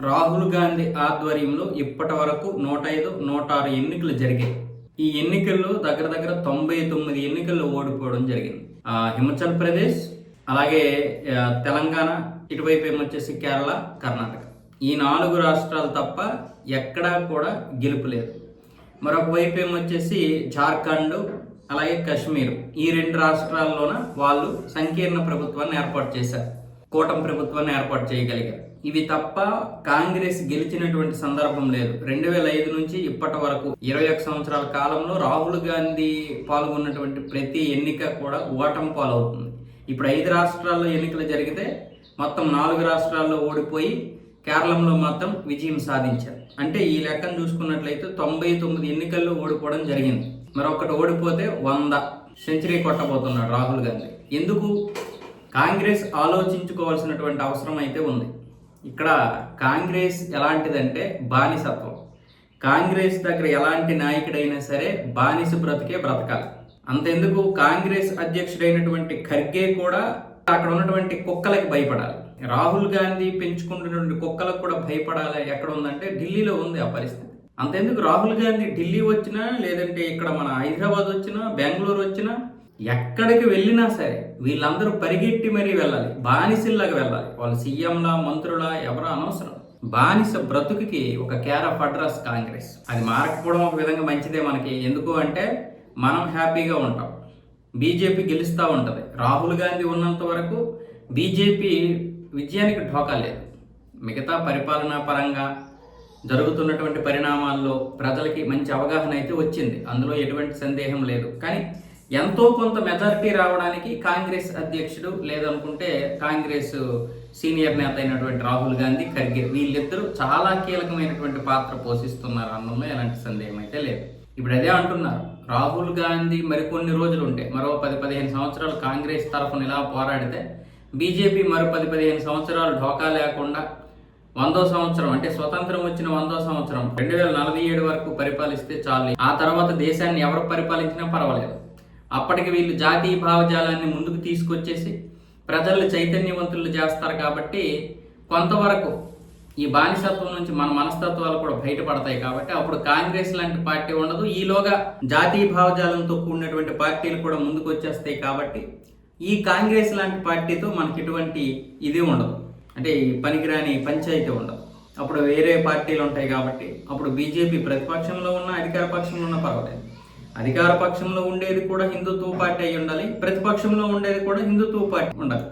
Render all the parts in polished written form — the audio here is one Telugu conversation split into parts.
రాహుల్ గాంధీ ఆధ్వర్యంలో ఇప్పటి వరకు 105, 106 ఎన్నికలు జరిగాయి. ఈ ఎన్నికల్లో దగ్గర దగ్గర 99 ఎన్నికల్లో ఓడిపోవడం జరిగింది. హిమాచల్ ప్రదేశ్, అలాగే తెలంగాణ, ఇటువైపు ఏమొచ్చేసి కేరళ, కర్ణాటక, ఈ 4 రాష్ట్రాలు తప్ప ఎక్కడా కూడా గెలుపు లేదు. మరొక వైపు ఏమొచ్చేసి జార్ఖండ్, అలాగే కాశ్మీర్, ఈ 2 రాష్ట్రాల్లోన వాళ్ళు సంకీర్ణ ప్రభుత్వాన్ని ఏర్పాటు చేశారు, కూటమి ప్రభుత్వాన్ని ఏర్పాటు చేయగలిగారు. ఇవి తప్ప కాంగ్రెస్ గెలిచినటువంటి సందర్భం లేదు. 2005 నుంచి ఇప్పటి వరకు 21 సంవత్సరాల కాలంలో రాహుల్ గాంధీ పాల్గొన్నటువంటి ప్రతి ఎన్నిక కూడా ఓటమి పాలవుతుంది. ఇప్పుడు 5 రాష్ట్రాల్లో ఎన్నికలు జరిగితే మొత్తం 4 రాష్ట్రాల్లో ఓడిపోయి కేరళంలో మాత్రం విజయం సాధించారు. అంటే ఈ లెక్కను చూసుకున్నట్లయితే 99 ఎన్నికల్లో ఓడిపోవడం జరిగింది. మరొకటి ఓడిపోతే 100 సెంచరీ కొట్టబోతున్నాడు రాహుల్ గాంధీ. ఎందుకు? కాంగ్రెస్ ఆలోచించుకోవాల్సినటువంటి అవసరం అయితే ఉంది. ఇక్కడ కాంగ్రెస్ ఎలాంటిదంటే బానిసత్వం. కాంగ్రెస్ దగ్గర ఎలాంటి నాయకుడైనా సరే బానిస బ్రతికే బ్రతకాలి. అంతెందుకు, కాంగ్రెస్ అధ్యక్షుడైనటువంటి ఖర్గే కూడా అక్కడ ఉన్నటువంటి కుక్కలకి భయపడాలి. రాహుల్ గాంధీ పెంచుకుంటున్నటువంటి కుక్కలకు కూడా భయపడాలి. ఎక్కడ ఉందంటే ఢిల్లీలో ఉంది ఆ పరిస్థితి. అంతెందుకు, రాహుల్ గాంధీ ఢిల్లీ వచ్చినా, లేదంటే ఇక్కడ మన హైదరాబాద్ వచ్చినా, బెంగళూరు వచ్చినా, ఎక్కడికి వెళ్ళినా సరే వీళ్ళందరూ పరిగెట్టి మరీ వెళ్ళాలి, బానిసల్లాగా వెళ్ళాలి. వాళ్ళు సీఎంలా, మంత్రులా, ఎవరో అనవసరం. బానిస బ్రతుకుకి ఒక కేర్ ఆఫ్ అడ్రస్ కాంగ్రెస్. అది మారకపోవడం ఒక విధంగా మంచిదే మనకి. ఎందుకు అంటే మనం హ్యాపీగా ఉంటాం, బీజేపీ గెలుస్తూ ఉంటుంది. రాహుల్ గాంధీ ఉన్నంత వరకు బీజేపీ విజయానికి ఢోకా లేదు. మిగతా పరిపాలనా పరంగా జరుగుతున్నటువంటి పరిణామాల్లో ప్రజలకి మంచి అవగాహన అయితే వచ్చింది, అందులో ఎటువంటి సందేహం లేదు. కానీ ఎంతో కొంత మెజారిటీ రావడానికి కాంగ్రెస్ అధ్యక్షుడు, లేదనుకుంటే కాంగ్రెస్ సీనియర్ నేత అయినటువంటి రాహుల్ గాంధీ, ఖర్గే, వీళ్ళిద్దరూ చాలా కీలకమైనటువంటి పాత్ర పోషిస్తున్నారు అనడంలో ఎలాంటి సందేహం అయితే లేదు. ఇప్పుడు అదే అంటున్నారు, రాహుల్ గాంధీ మరికొన్ని రోజులు ఉంటే, మరో 10-15 సంవత్సరాలు కాంగ్రెస్ తరఫున ఇలా పోరాడితే బీజేపీ మరో 10-15 సంవత్సరాలు ఢోకా లేకుండా 100వ సంవత్సరం, అంటే స్వతంత్రం వచ్చిన 100వ సంవత్సరం 2047 వరకు పరిపాలిస్తే చాలు. ఆ తర్వాత దేశాన్ని ఎవరు పరిపాలించినా పర్వాలేదు. అప్పటికి వీళ్ళు జాతీయ భావజాలాన్ని ముందుకు తీసుకొచ్చేసి ప్రజలు చైతన్యవంతులు చేస్తారు. కాబట్టి కొంతవరకు ఈ బానిసత్వం నుంచి మన మనస్తత్వాలు కూడా బయటపడతాయి. కాబట్టి అప్పుడు కాంగ్రెస్ లాంటి పార్టీ ఉండదు. ఈలోగా జాతీయ భావజాలంతో కూడినటువంటి పార్టీలు కూడా ముందుకు వచ్చేస్తాయి. కాబట్టి ఈ కాంగ్రెస్ లాంటి పార్టీతో మనకి ఎటువంటి ఇది ఉండదు, అంటే ఈ పనికిరాని పంచాయతీ ఉండదు. అప్పుడు వేరే పార్టీలు ఉంటాయి. కాబట్టి అప్పుడు బీజేపీ ప్రతిపక్షంలో ఉన్న, అధికార పక్షంలో ఉన్న పర్వాలేదు. అధికార పక్షంలో ఉండేది కూడా హిందుత్వ పార్టీ అయి ఉండాలి, ప్రతిపక్షంలో ఉండేది కూడా హిందుత్వ పార్టీ ఉండాలి.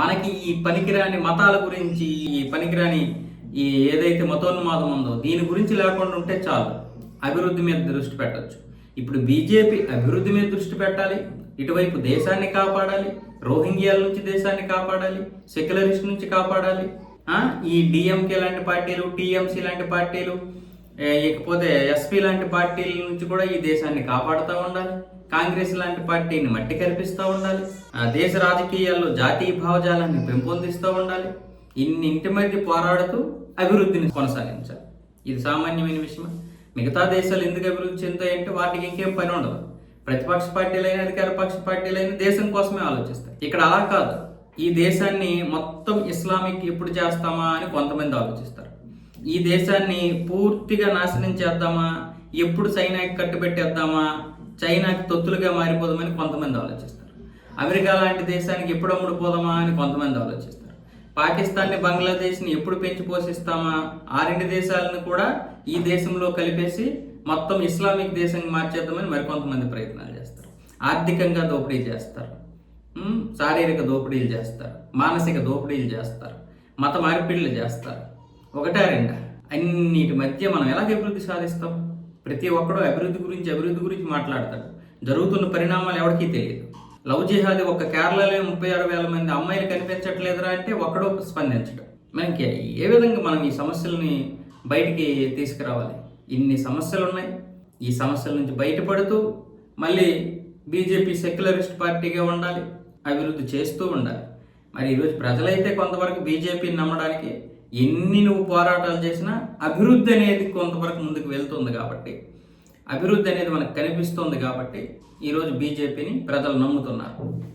మనకి ఈ పనికిరాని మతాల గురించి, ఈ పనికిరాని ఈ ఏదైతే మతోన్మాదం ఉందో దీని గురించి లేకుండా ఉంటే చాలు, అభివృద్ధి మీద దృష్టి పెట్టచ్చు. ఇప్పుడు బీజేపీ అభివృద్ధి మీద దృష్టి పెట్టాలి, ఇటువైపు దేశాన్ని కాపాడాలి, రోహింగ్యాల నుంచి దేశాన్ని కాపాడాలి, సెక్యులరిస్ట్ నుంచి కాపాడాలి. ఈ డిఎంకే లాంటి పార్టీలు, టీఎంసీ లాంటి పార్టీలు, ఇకపోతే ఎస్పీ లాంటి పార్టీల నుంచి కూడా ఈ దేశాన్ని కాపాడుతూ ఉండాలి. కాంగ్రెస్ లాంటి పార్టీని మట్టి కల్పిస్తూ ఉండాలి. దేశ రాజకీయాల్లో జాతీయ భావజాలాన్ని పెంపొందిస్తూ ఉండాలి. ఇన్నింటి మధ్య పోరాడుతూ అభివృద్ధిని కొనసాగించాలి. ఇది సామాన్యమైన విషయం. మిగతా దేశాలు ఎందుకు అభివృద్ధి చెందుతాయంటే వాటికి ఇంకేం పని ఉండదు. ప్రతిపక్ష పార్టీలైనా, అధికార పక్ష పార్టీలైనా దేశం కోసమే ఆలోచిస్తాయి. ఇక్కడ అలా కాదు. ఈ దేశాన్ని మొత్తం ఇస్లామిక్ ఎప్పుడు చేస్తామా అని కొంతమంది ఆలోచిస్తారు. ఈ దేశాన్ని పూర్తిగా నాశనం చేద్దామా, ఎప్పుడు చైనాకి కట్టుబెట్టేద్దామా, చైనాకి తొత్తులుగా మారిపోదామని కొంతమంది ఆలోచిస్తారు. అమెరికా లాంటి దేశానికి ఎప్పుడు అమ్ముడుపోదామా అని కొంతమంది ఆలోచిస్తారు. పాకిస్తాన్ని, బంగ్లాదేశ్ని ఎప్పుడు పెంచి పోషిస్తామా, ఆ 2 దేశాలను కూడా ఈ దేశంలో కలిపేసి మొత్తం ఇస్లామిక్ దేశంగా మార్చేద్దామని మరికొంతమంది ప్రయత్నాలు చేస్తారు. ఆర్థికంగా దోపిడీ చేస్తారు, శారీరక దోపిడీలు చేస్తారు, మానసిక దోపిడీలు చేస్తారు, మత మార్పిడులు చేస్తారు. 1-2 అన్నిటి మధ్య మనం ఎలాగ అభివృద్ధి సాధిస్తాం? ప్రతి ఒక్కడూ అభివృద్ధి గురించి మాట్లాడతాడు. జరుగుతున్న పరిణామాలు ఎవరికీ తెలియదు. లవ్ జిహాదీ ఒక్క కేరళలో 36,000 మంది అమ్మాయిలు కనిపించట్లేదురా అంటే ఒక్కడో స్పందించడం. మనకి ఏ విధంగా మనం ఈ సమస్యలని బయటికి తీసుకురావాలి? ఇన్ని సమస్యలు ఉన్నాయి. ఈ సమస్యల నుంచి బయటపడుతూ మళ్ళీ బీజేపీ సెక్యులరిస్ట్ పార్టీగా ఉండాలి, అభివృద్ధి చేస్తూ ఉండాలి. మరి ఈరోజు ప్రజలైతే కొంతవరకు బీజేపీని నమ్మడానికి ఎన్ని నువ్వు పోరాటాలు చేసినా అభివృద్ధి అనేది కొంతవరకు ముందుకు వెళ్తుంది. కాబట్టి అభివృద్ధి అనేది మనకు కనిపిస్తుంది. కాబట్టి ఈరోజు బీజేపీని ప్రజలు నమ్ముతున్నారు.